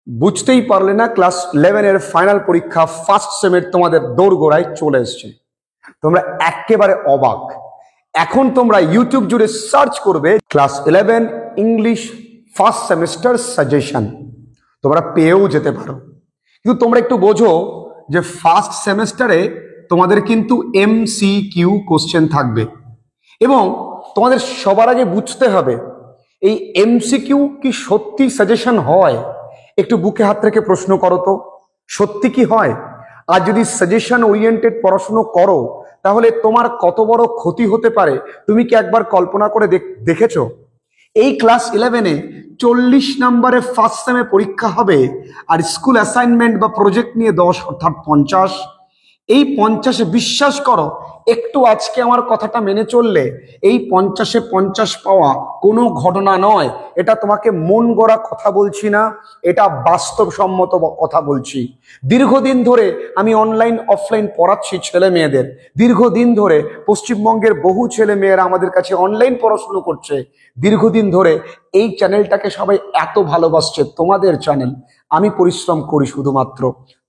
বুঝতেই পারলে না, ক্লাস 11 এর ফাইনাল পরীক্ষা ফার্স্ট সেমের তোমাদের দোরগোড়ায় চলে এসছে। তোমরা একেবারে অবাক। এখন তোমরা ইউটিউব জুড়ে সার্চ করবে class 11 English first semester suggestion, তোমরা পেয়েও যেতে পারো। কিন্তু তোমরা একটু বোঝো যে ফার্স্ট সেমিস্টারে তোমাদের কিন্তু MCQ কোশ্চেন থাকবে, এবং তোমাদের সবার আগে বুঝতে হবে এই MCQ কি সত্যি সাজেশন হয়? একটু বুকে হাত রেখে প্রশ্ন করো তো, সত্যি কি হয়? আর যদি সাজেশন ওরিয়েন্টেড পড়াশুনো করো তাহলে তোমার কত বড় ক্ষতি হতে পারে তুমি কি একবার কল্পনা করে দেখেছো? এই ক্লাস 11-এ 40 নম্বরে ফার্স্ট সেমে পরীক্ষা হবে, আর স্কুল অ্যাসাইনমেন্ট বা প্রজেক্ট নিয়ে 10, অর্থাৎ 50। এই 50-এ বিশ্বাস করো, একটু আজকে আমার কথাটা মেনে চললে এই 50-এ 50 পাওয়া কোনো ঘটনা নয়। এটা তোমাকে মন গড়া কথা বলছি না, এটা বাস্তবসম্মত কথা বলছি। দীর্ঘদিন ধরে আমি অনলাইন অফলাইন পড়াচ্ছি ছেলে মেয়েদের। দীর্ঘদিন ধরে পশ্চিমবঙ্গের বহু ছেলে মেয়েরা আমাদের কাছে অনলাইন পড়াশুনো করছে। দীর্ঘদিন ধরে এই চ্যানেলটাকে সবাই এত ভালোবাসছে, তোমাদের চ্যানেল। আমি পরিশ্রম করি শুধুমাত্র,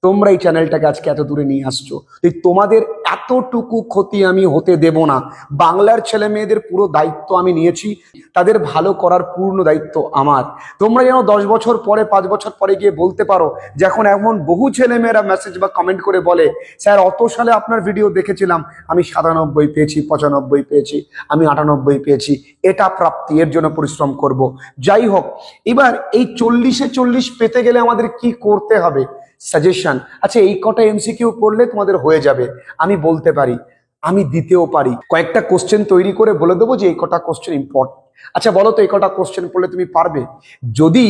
তোমরা এই চ্যানেলটাকে আজকে এত দূরে নিয়ে আসছো। তোমাদের এতটুকু ক্ষতি আমি হতে দেব না। বাংলার ছেলে মেয়েদের পুরো দায়িত্ব আমি নিয়েছি, তাদের ভালো করার পূর্ণ দায়িত্ব আমার। তোমরা যেন 10 বছর পরে 5 বছর পরে গিয়ে বলতে পারো, যখন এমন বহু ছেলে মেয়েরা মেসেজ বা কমেন্ট করে বলে, স্যার অত সালে আপনার ভিডিও দেখেছিলাম, আমি 97 পেয়েছি, 95 পেয়েছি, আমি 98 পেয়েছি। এটা প্রাপ্তি, এর জন্য পরিশ্রম করব। যাই হোক, এবার এই 40-এ 40 পেতে গেলে আমাদের কি করতে হবে? সাজেশন। আচ্ছা, এই কটা MCQ পড়লে তোমাদের হয়ে যাবে আমি বলতে পারি, আমি দিতেও পারি। কয়েকটা কোশ্চেন তৈরি করে বলে দেবো যে এই কটা কোশ্চেন ইম্পর্টেন্ট। আচ্ছা বলো তো, এই কটা কোশ্চেন পড়লে তুমি পারবে? যদি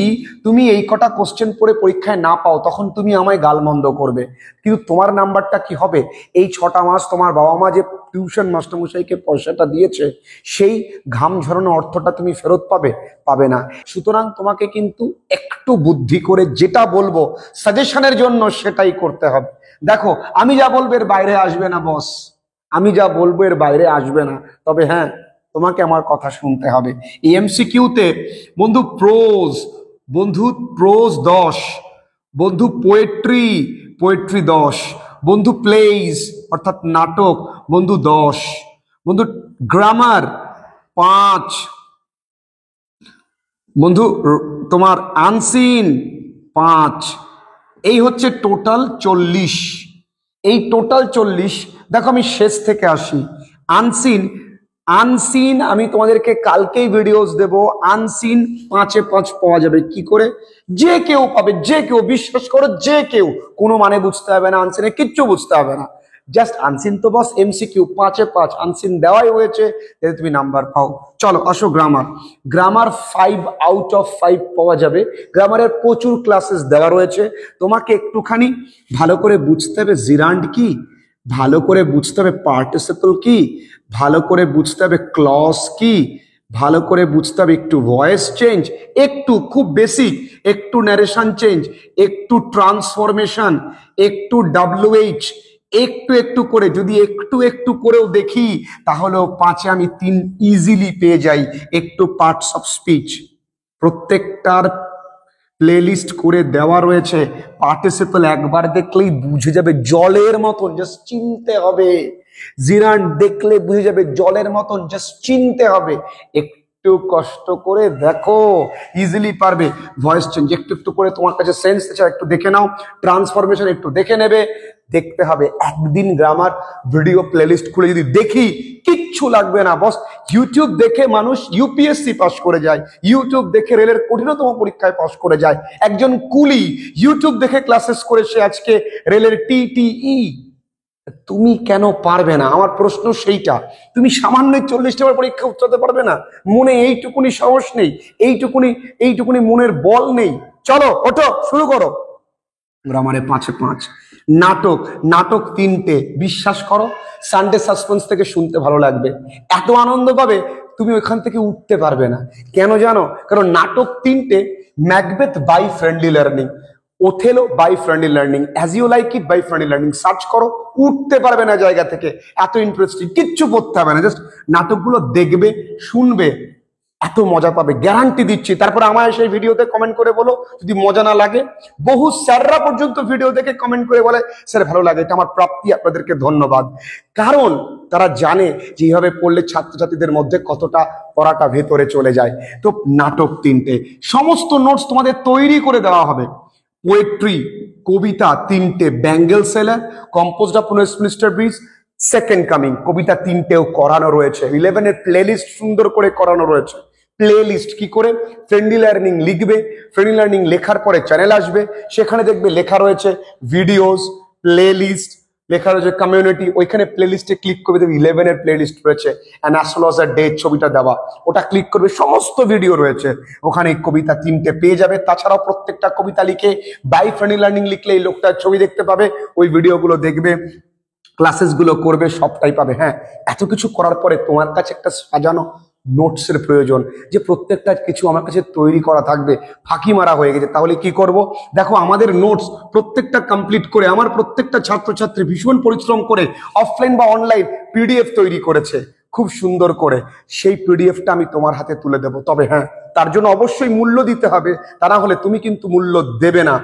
তুমি এই কটা কোশ্চেন পড়ে পরীক্ষায় না পাও তখন তুমি আমায় গালমন্দ করবে, কিন্তু তোমার নাম্বারটা কি হবে? এই 6টা মাস তোমার বাবা মা যে টিউশন মাস্টারমশাইকে পয়সাটা দিয়েছে, সেই ঘাম ঝরানো অর্থটা তুমি ফেরত পাবে? পাবে না। সুতরাং তোমাকে কিন্তু একটু বুদ্ধি করে যেটা বলবো সাজেশনের জন্য সেটাই করতে হবে। দেখো, আমি যা বলবো এর বাইরে আসবে না বস, আমি যা বলবো এর বাইরে আসবে না। তবে হ্যাঁ, তোমাকে আমার কথা শুনতে হবে। এই MCQতে বন্ধু প্রোজ 10, বন্ধু পোয়েট্রি 10, বন্ধু প্লেজ অর্থাৎ নাটক বন্ধু 10, বন্ধু গ্রামার 5, বন্ধু তোমার আনসিন 5। এই হচ্ছে টোটাল 40। এই টোটাল 40, দেখো আমি শেষ থেকে আসি। আনসিন আমি তোমাদেরকে কালকেই ভিডিওস দেব। আনসিন 5-এ 5 পাওয়া যাবে কি করে? যে কেউ পাবে, যে কেউ, বিশ্বাস করো, যে কেউ। কোনো মানে বুঝতে হবে না, আনসিনে কিচ্ছু বুঝতে হবে না। জাস্ট আনসিন তো বস MCQ 5-এ 5, আনসিন দেওয়াই হয়েছে, যাতে তুমি নাম্বার পাও। চলো আসো গ্রামার 5 আউট অফ 5 পাওয়া যাবে। গ্রামারের প্রচুর ক্লাসেস দেওয়া রয়েছে, তোমাকে একটুখানি ভালো করে বুঝতে হবে জিরান্ড কি, ভালো করে বুঝতে হবে পার্টিসিপল কি, ভালো করে বুঝতে হবে ক্লজ কি, ভালো করে বুঝতে হবে একটু ভয়েস চেঞ্জ, একটু খুব বেসিক, একটু ন্যারেশন চেঞ্জ, একটু ট্রান্সফরমেশন, একটু WH, একটু একটু করে। যদি একটু একটু করেও দেখি তাহলেও 5-এ আমি 3 ইজিলি পেয়ে যাই। একটু পার্টস অফ স্পিচ প্রত্যেকটার প্লেলিস্ট করে দেওয়া রয়েছে। পার্টিসিপল একবার দেখলেই বুঝে যাবে, জলের মতন জাস্ট চিনতে হবে। জিরান দেখলে বুঝে যাবে, জলের মতন জাস্ট চিনতে হবে। একটু কষ্ট করে দেখো, ইজিলি পারবে। ভয়েস চেঞ্জ একটু একটু করে, তোমার কাছে সেন্স আছে একটু দেখে নাও। ট্রান্সফরমেশন একটু দেখে নেবে। দেখতে হবে একদিন গ্রামার ভিডিও প্লেলিস্ট খুলে যদি দেখি, কিচ্ছু লাগবে না বস। ইউটিউব দেখে মানুষ UPSC পাস করে যায়, ইউটিউব দেখে রেলের কঠিনতম পরীক্ষায় পাস করে যায়। একজন কুলি ইউটিউব দেখে ক্লাসেস করে সে আজকে রেলের TTE। তুমি কেন পারবে না? আমার প্রশ্ন সেইটা। তুমি সামান্য 40টা পরীক্ষা উত্তরাতে পারবে না? মনে এইটুকুনি সাহস নেই, এইটুকুনি মনের বল নেই? চলো ওঠো, শুরু করো। গ্রামারে 5-এ 5। নাটক 3টে। বিশ্বাস করো, সানডে সাসপেন্স থেকে শুনতে ভালো লাগবে, এত আনন্দ পাবে তুমি ওইখান থেকে উঠতে পারবে না। কেন জানো? কারণ নাটক 3টে। Macbeth by friendly learning, Othello by friendly learning, as you like it by friendly learning. Search করো, উঠতে পারবে না জায়গা থেকে, এত ইন্টারেস্টিং। কিচ্ছু পড়তে হবে না, জাস্ট নাটকগুলো দেখবে, শুনবে, এত মজা পাবে, গ্যারান্টি দিচ্ছি। তারপরে আমায় সেই ভিডিওতে কমেন্ট করে বলো যদি মজা না লাগে। বহু স্যাররা পর্যন্ত ভিডিও দেখে কমেন্ট করে বলে স্যার ভালো লাগে, এটা আমার প্রাপ্তি, আপনাদেরকে ধন্যবাদ। কারণ তারা জানে যে এইভাবে পড়লে ছাত্রছাত্রীদের মধ্যে কতটা পড়াটা ভেতরে চলে যায়। তো নাটক 3টে, সমস্ত নোটস তোমাদের তৈরি করে দেওয়া হবে। পোয়েট্রি, কবিতা 3টে, bangle seller, composed of Westminster Bridge, second coming, কবিতা 3টেও করানো রয়েছে। 11 প্লেলিস্ট সুন্দর করে করানো রয়েছে। প্লে লিস্ট কি করে? ফ্রেন্ডলি লার্নিং লিখবে, ফ্রেন্ডলি লার্নিং লেখার পরে চ্যানেল আসবে, সেখানে দেখবে লেখা রয়েছে ভিডিওস, প্লে লিস্ট, লেখা রয়েছে কমিউনিটি, ওইখানে প্লে লিস্টে ক্লিক করবে, দেখবে 11 প্লে লিস্ট রয়েছে, অ্যান্ড অ্যাস্ট্রোলজার ডে ছবিটা দেওয়া, ওটা ক্লিক করবে, সমস্ত ভিডিও রয়েছে ওখানে। কবিতা 3টে পেয়ে যাবে। তাছাড়াও প্রত্যেকটা কবিতা লিখে বাই ফ্রেন্ডলি লার্নিং লিখলে এই লোকটার ছবি দেখতে পাবে, ওই ভিডিওগুলো দেখবে, ক্লাসেসগুলো করবে, সবটাই পাবে। হ্যাঁ, এত কিছু করার পরে তোমার কাছে একটা সাজানো নোটসের প্রয়োজন, যে প্রত্যেকটা কিছু আমার কাছে তৈরি করা থাকবে, ফাঁকি মারা হয়ে গেছে, তাহলে কি করব? দেখো আমাদের নোটস প্রত্যেকটা কমপ্লিট করে আমার প্রত্যেকটা ছাত্রছাত্রী ভীষণ পরিশ্রম করে অফলাইন বা অনলাইন পিডিএফ তৈরি করেছে খুব সুন্দর করে। সেই পিডিএফটা আমি তোমার হাতে তুলে দেবো। তবে হ্যাঁ, তার জন্য অবশ্যই মূল্য দিতে হবে, তা না হলে তুমি কিন্তু মূল্য দেবে না।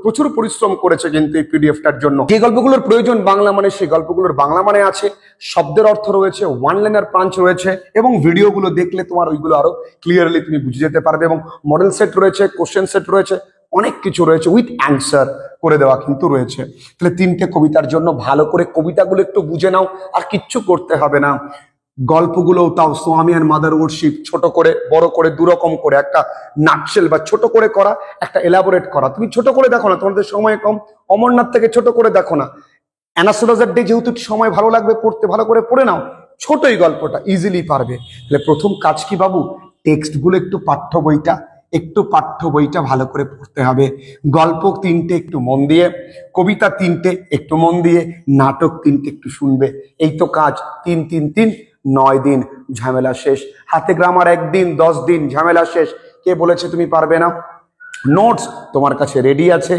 প্রচুর পরিশ্রম করেছে কিন্তু এই পিডিএফটার জন্য। যে গল্পগুলোর প্রয়োজন বাংলা মানে, সেই গল্পগুলোর বাংলা মানে আছে, শব্দের অর্থ রয়েছে, ওয়ান লাইনার পাঞ্চ রয়েছে, এবং ভিডিওগুলো দেখলে তোমার ওইগুলো আরো ক্লিয়ারলি তুমি বুঝে যেতে পারবে। এবং মডেল সেট রয়েছে, কোশ্চেন সেট রয়েছে, অনেক কিছু রয়েছে, উইথ অ্যান্সার করে দেওয়া কিন্তু রয়েছে। তাহলে 3টে কবিতার জন্য ভালো করে কবিতাগুলো একটু বুঝে নাও, আর কিচ্ছু করতে হবে না। গল্পগুলোও তাও স্বামী অ্যান্ড মাদার ওয়ারশিপ, ছোট করে বড় করে দুরকম করে, একটা নাটশেল বা ছোট করে করা, একটা এলাবোরেট করা। তুমি ছোট করে দেখো না, তোমাদের সময় কম, অমরনাথ থেকে ছোট করে দেখো না। অ্যানাস্ট্রোলজার ডে যেহেতু সময় ভালো লাগবে পড়তে, ভালো করে পড়ে নাও, ছোটই গল্পটা ইজিলি পারবে। তাহলে প্রথম কাজ কি বাবু? টেক্সটগুলো একটু পাঠ্য বইটা ভালো করে পড়তে হবে। গল্প 3টে একটু মন দিয়ে, কবিতা 3টে একটু মন দিয়ে, নাটক 3টে একটু শুনবে। এই তো কাজ। 3 3 3 9 দিন, ঝামেলা শেষ। হাতে গ্রামার 1 দিন, 10 দিন, ঝামেলা শেষ। কে বলেছে তুমি পারবে না? নোটস তোমার কাছে রেডি আছে,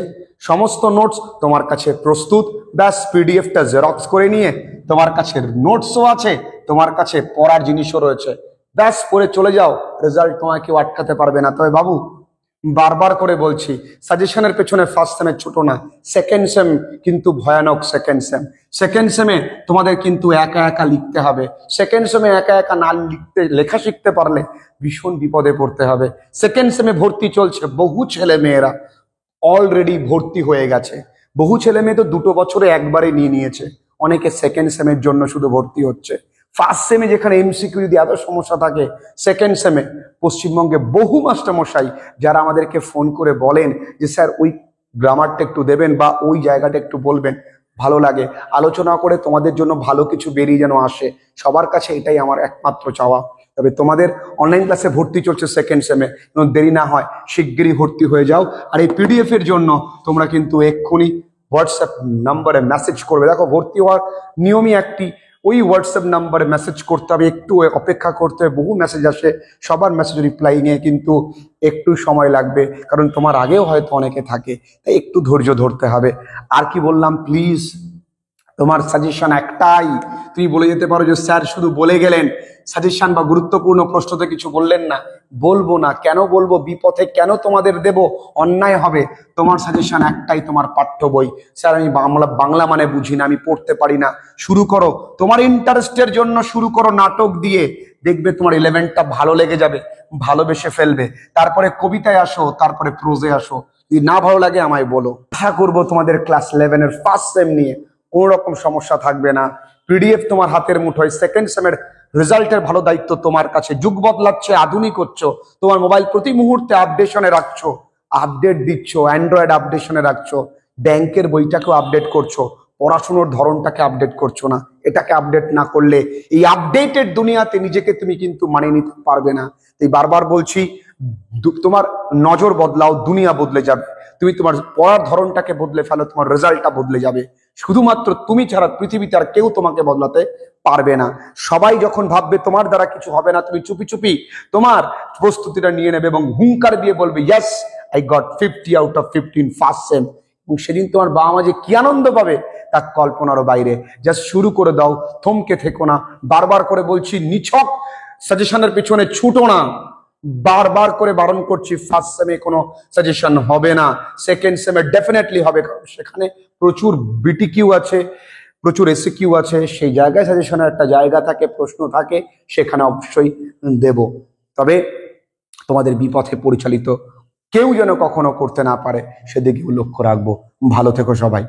সমস্ত নোটস তোমার কাছে প্রস্তুত। ব্যাস পিডিএফটা জেরক্স করে নিয়ে তোমার কাছে নোটসও আছে, তোমার কাছে পড়ার জিনিসও রয়েছে, ব্যাস পড়ে চলে যাও। রেজাল্ট তোমাকে কেউ আটকাতে পারবে না। তবে বাবু, বারবার করে বলছি, সাজেশনের পেছনে ফার্স্ট সেমে ছোট না, সেকেন্ড সেম কিন্তু ভয়ানক। সেকেন্ড সেমে তোমাদের কিন্তু একা একা লিখতে হবে। সেকেন্ড সেমে একা একা না লেখা শিখতে পারলে ভীষণ বিপদে পড়তে হবে। সেকেন্ড সেমে ভর্তি চলছে, বহু ছেলে মেয়েরা অলরেডি ভর্তি হয়ে গেছে। বহু ছেলে মেয়ে তো 2 বছরে একবারে নিয়ে নিয়েছে, অনেকে সেকেন্ড সেমের জন্য শুধু ভর্তি হচ্ছে। ফার্স্ট সেমে যেখানে এমসিকিউ যদি এত সমস্যা থাকে, সেকেন্ড সেমে পশ্চিমবঙ্গে বহু মাস্টারমশাই যারা আমাদেরকে ফোন করে বলেন যে স্যার ওই গ্রামারটা একটু দেবেন বা ওই জায়গাটা একটু বলবেন, ভালো লাগে। আলোচনা করে তোমাদের জন্য ভালো কিছু বেরিয়ে যেন আসে, সবার কাছে এটাই আমার একমাত্র চাওয়া। তবে তোমাদের অনলাইন ক্লাসে ভর্তি চলছে সেকেন্ড সেমে, দেরি না হয় শিগগিরই ভর্তি হয়ে যাও। আর এই পিডিএফ এর জন্য তোমরা কিন্তু এক্ষুনি হোয়াটসঅ্যাপ নাম্বারে মেসেজ করবে। দেখো, ভর্তি হওয়ার নিয়মই একটি, ওই হোয়াটসঅ্যাপ নাম্বারে মেসেজ করতে হবে, একটু অপেক্ষা করতে হবে। বহু মেসেজ আসে, সবার মেসেজ রিপ্লাইংয়ে কিন্তু একটু সময় লাগবে, কারণ তোমার আগেও হয়তো অনেকে থাকে, তাই একটু ধৈর্য ধরতে হবে। আর কি বললাম, প্লিজ তোমার সাজেশন একটাই। তুমি বলে যেতে পারো যে স্যার শুধু বলে গেলেন, সাজেশন বা গুরুত্বপূর্ণ প্রশ্নতে কিছু বললেন না। বলবো না কেন? বলবো, বিপথে কেন তোমাদের দেব? অন্যায় হবে। তোমার সাজেশন একটাই, তোমার পাঠ্য বই। স্যার আমি বাংলা মানে বুঝি না, আমি পড়তে পারি না। শুরু করো, তোমার ইন্টারেস্টের জন্য শুরু করো নাটক দিয়ে, দেখবে তোমার 11টা ভালো লেগে যাবে, ভালোবেসে ফেলবে। তারপরে কবিতায় আসো, তারপরে প্রোজে আসো। যদি না ভালো লাগে আমায় বলো, আশা করবো তোমাদের ক্লাস 11-এর ফার্স্ট সেম নিয়ে কোনো রকম সমস্যা থাকবে না। পিডিএফ তোমার হাতের মুঠোয়। সেকেন্ড সেমের রেজাল্টের ভালো দায়িত্ব তোমার কাছে। যুগ বদলাচ্ছে, আধুনিক হচ্ছে, তোমার মোবাইল প্রতি মুহূর্তে আপডেশনে রাখছো, আপডেট দিচ্ছ, অ্যান্ড্রয়েড আপডেশনে রাখছো, ব্যাংকের বইটাকেও আপডেট করছো, পড়াশোনার ধরনটাকে আপডেট করছো না। এটাকে আপডেট না করলে এই আপডেটেড দুনিয়াতে নিজেকে তুমি কিন্তু মানিয়ে নিতে পারবে না। তাই বারবার বলছি, তোমার নজর বদলাও, দুনিয়া বদলে যাবে। তুমি তোমার পড়ার ধরনটাকে বদলে ফেলো, তোমার রেজাল্টটা বদলে যাবে। শুধুমাত্র তুমি ছাড়া পৃথিবীতে আর কেউ তোমাকে বদলাতে পারবে না। সবাই যখন ভাববে তোমার দ্বারা কিছু হবে না, তুমি চুপি চুপি তোমার প্রস্তুতিটা নিয়ে নেবে এবং হুঙ্কার দিয়ে বলবে, yes I got 50 out of 15 first same. এবং সেদিন তোমার বাবা মা যে কি আনন্দ পাবে তা কল্পনারও বাইরে। জাস্ট শুরু করে দাও, থমকে থেকো না। বারবার করে বলছি, নিছক সাজেশনের পিছনে ছুটো না, বারবার করে বারণ করছি। ফার্স্ট সেমে কোনো সাজেশন হবে না, সেকেন্ড সেমে ডেফিনেটলি হবে, কারণ সেখানে প্রচুর বিটিকিউ আছে, প্রচুর এসিকিউ আছে, সেই জায়গায় সাজেশনের একটা জায়গা থাকে, প্রশ্ন থাকে, সেখানে অবশ্যই দেব। তবে তোমাদের বিপথে পরিচালিত কেউ যেন কখনো করতে না পারে সেদিকেও লক্ষ্য রাখবো। ভালো থেকো সবাই।